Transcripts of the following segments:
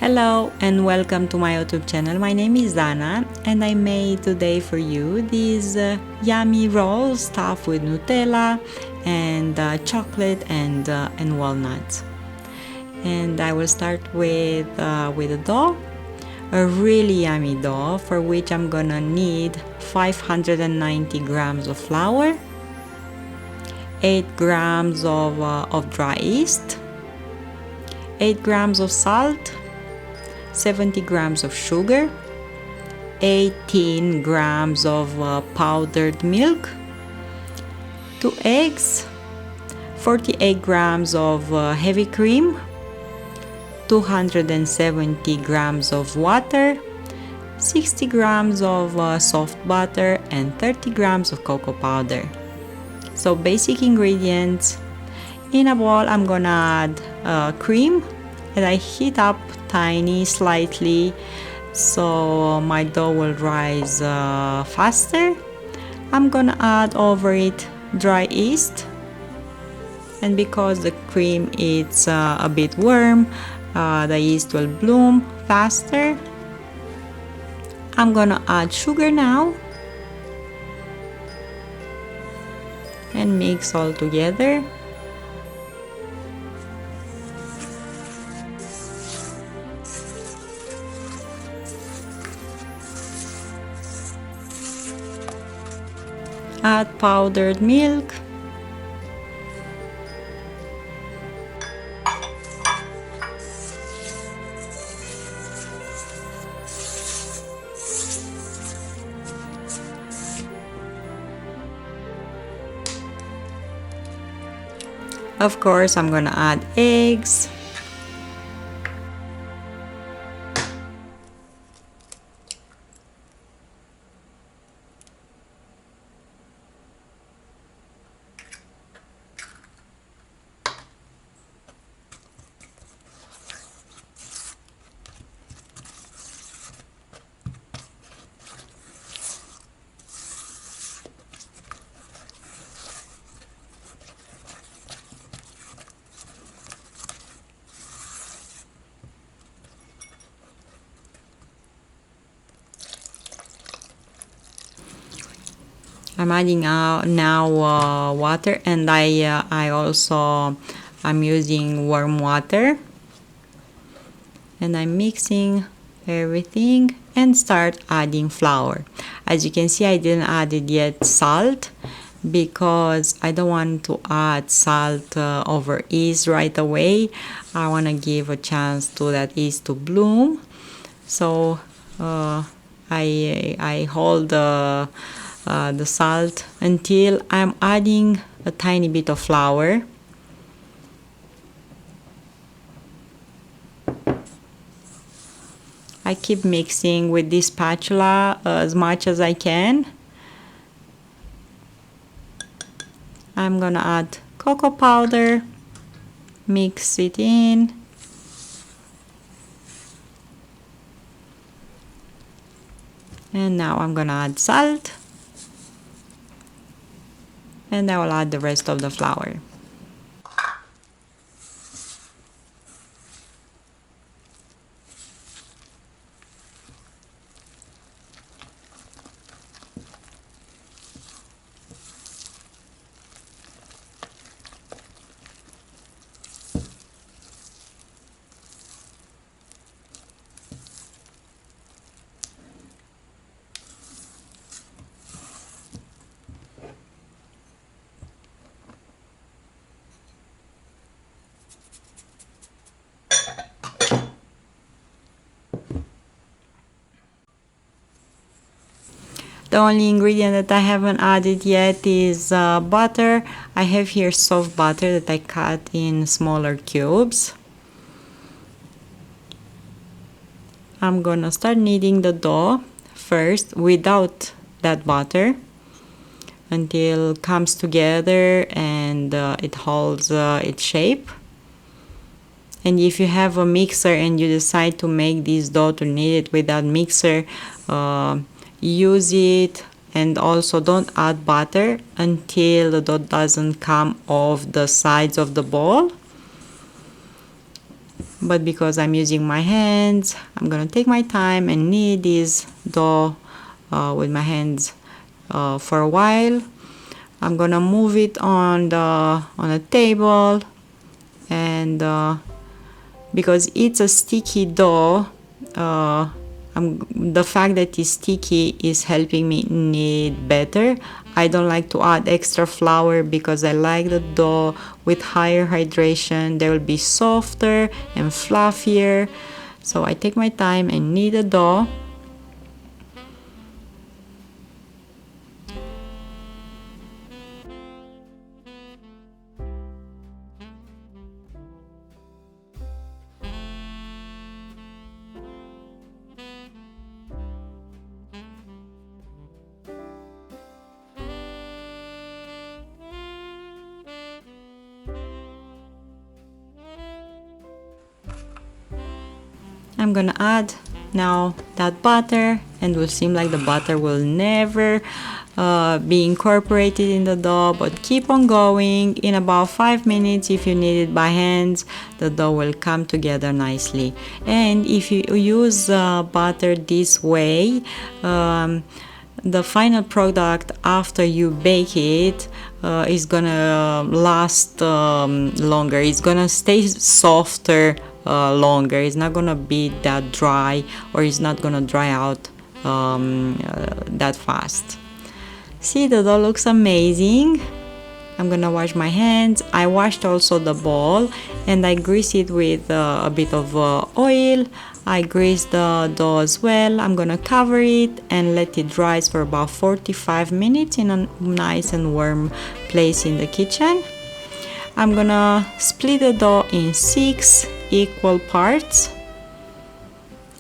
Hello and welcome to my YouTube channel. My name is Dana and I made today for you these yummy rolls stuffed with Nutella and chocolate and walnuts. And I will start with a dough, a really yummy dough for which I'm gonna need 590 grams of flour, 8 grams of dry yeast, 8 grams of salt, 70 grams of sugar, 18 grams of powdered milk, 2 eggs, 48 grams of heavy cream, 270 grams of water, 60 grams of soft butter, and 30 grams of cocoa powder. So basic ingredients. In a bowl I'm gonna add cream and I heat up slightly so my dough will rise faster. I'm gonna add over it dry yeast, and because the cream is a bit warm, the yeast will bloom faster. I'm gonna add sugar now and mix all together. Add powdered milk, of course I'm gonna add eggs, I'm adding now water, and I'm using warm water, and I'm mixing everything and start adding flour. As you can see, I didn't add it yet salt because I don't want to add salt over yeast right away. I want to give a chance to that yeast to bloom. So I hold the salt until I'm adding a tiny bit of flour. I keep mixing with this spatula as much as I can. I'm gonna add cocoa powder, mix it in. And now I'm gonna add salt. And I will add the rest of the flour. The only ingredient that I haven't added yet is butter. I have here soft butter that I cut in smaller cubes. I'm gonna start kneading the dough first without that butter until it comes together and it holds its shape. And if you have a mixer and you decide to make this dough to knead it without mixer, use it, and also don't add butter until the dough doesn't come off the sides of the bowl. but because I'm using my hands, I'm gonna take my time and knead this dough with my hands for a while. I'm gonna move it on a table, and because it's a sticky dough, the fact that it's sticky is helping me knead better. I don't like to add extra flour because I like the dough with higher hydration. They will be softer and fluffier. So I take my time and knead the dough. I'm gonna add now that butter, and it will seem like the butter will never be incorporated in the dough, but keep on going. In about 5 minutes, if you knead it by hands, the dough will come together nicely. And if you use butter this way, the final product after you bake it is gonna last longer. It's gonna stay softer longer. It's not gonna be that dry, or it's not gonna dry out that fast. See, the dough looks amazing. I'm gonna wash my hands. I washed also the bowl, and I greased it with a bit of oil. I greased the dough as well. I'm gonna cover it and let it dry for about 45 minutes in a nice and warm place in the kitchen. I'm gonna split the dough in 6 equal parts.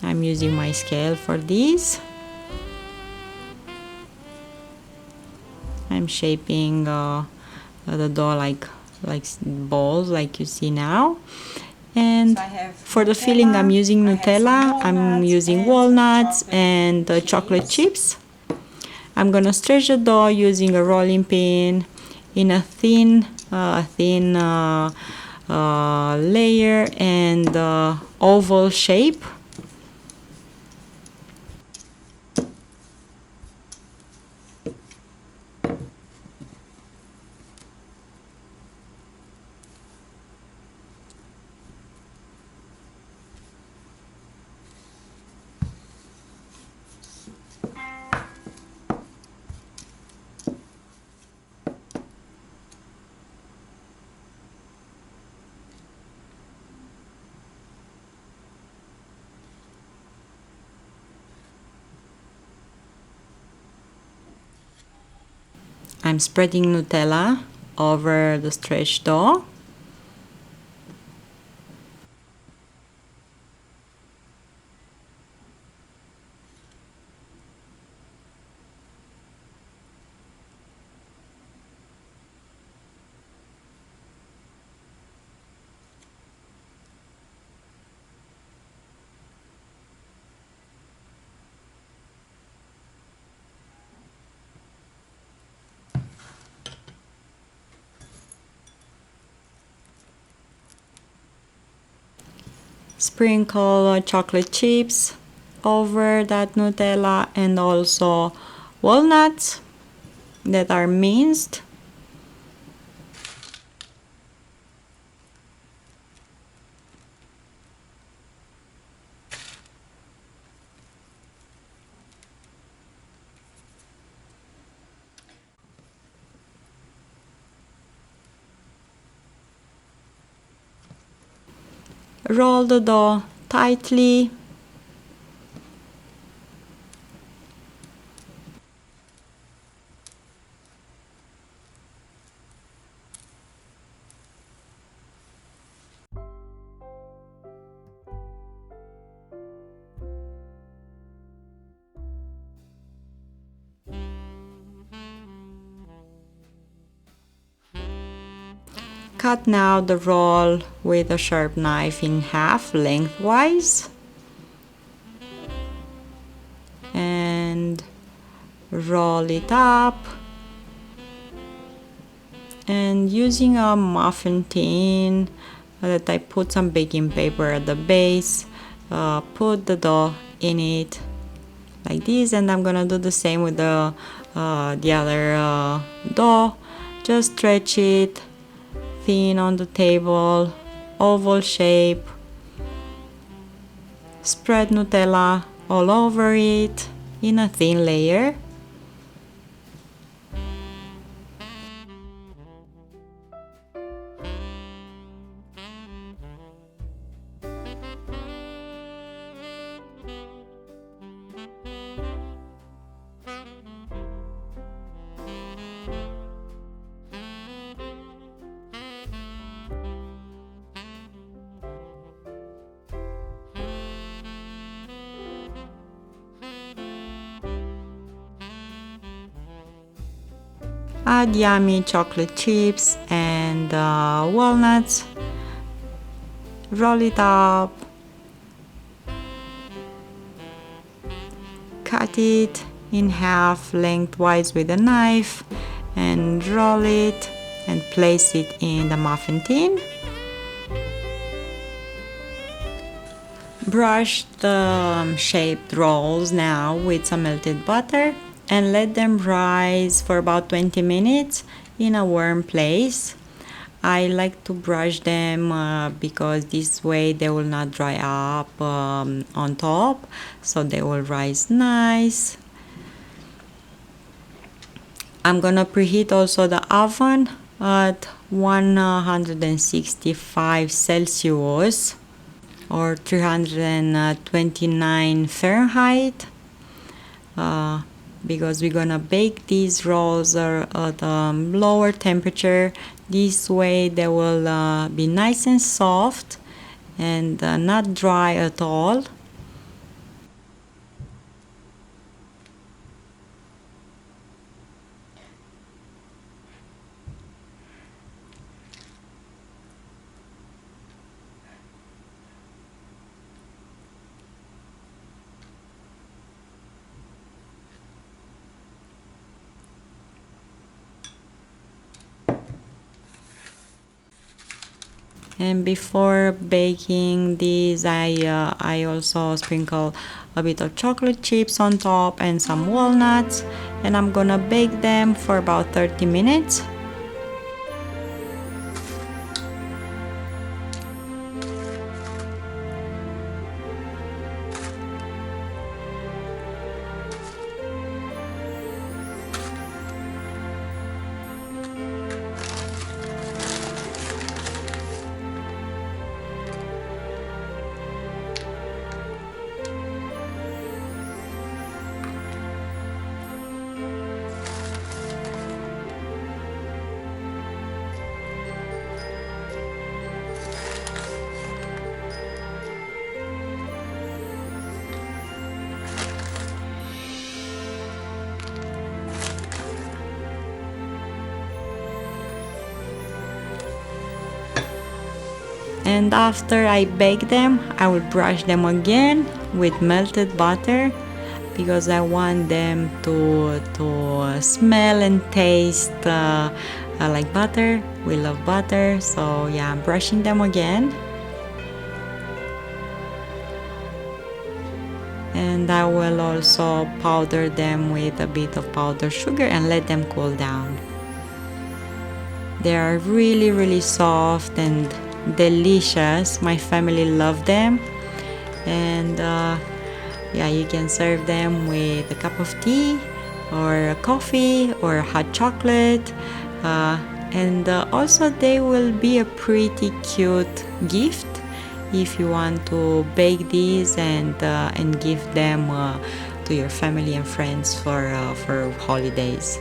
I'm using my scale for this. I'm shaping the dough like balls, like you see now. And for the filling, I'm using Nutella, I'm using walnuts and chocolate chips. I'm gonna stretch the dough using a rolling pin in a thin layer and oval shape. I'm spreading Nutella over the stretched dough. Sprinkle chocolate chips over that Nutella, and also walnuts that are minced. Roll the dough tightly. Cut now the roll with a sharp knife in half lengthwise, and roll it up, and using a muffin tin, that I put some baking paper at the base, put the dough in it like this, and I'm gonna do the same with the other dough. Just stretch it thin on the table, oval shape, spread Nutella all over it in a thin layer. Add yummy chocolate chips and walnuts. Roll it up. Cut it in half lengthwise with a knife and roll it and place it in the muffin tin. Brush the shaped rolls now with some melted butter and let them rise for about 20 minutes in a warm place. I like to brush them because this way they will not dry up on top, so they will rise nice. I'm gonna preheat also the oven at 165 Celsius or 329 Fahrenheit. Because we're gonna bake these rolls at a lower temperature. This way they will be nice and soft and not dry at all. And before baking these, I also sprinkle a bit of chocolate chips on top and some walnuts, and I'm gonna bake them for about 30 minutes. And after I bake them, I will brush them again with melted butter because I want them to smell and taste like butter. We love butter, so yeah, I'm brushing them again. And I will also powder them with a bit of powdered sugar and let them cool down. They are really soft and delicious. My family love them, and yeah, you can serve them with a cup of tea or a coffee or hot chocolate, and also they will be a pretty cute gift if you want to bake these and give them to your family and friends for holidays.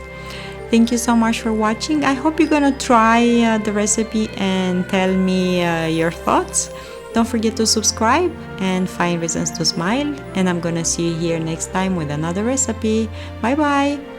Thank you so much for watching. I hope you're gonna try the recipe and tell me your thoughts. Don't forget to subscribe and find reasons to smile. And I'm gonna see you here next time with another recipe. Bye bye.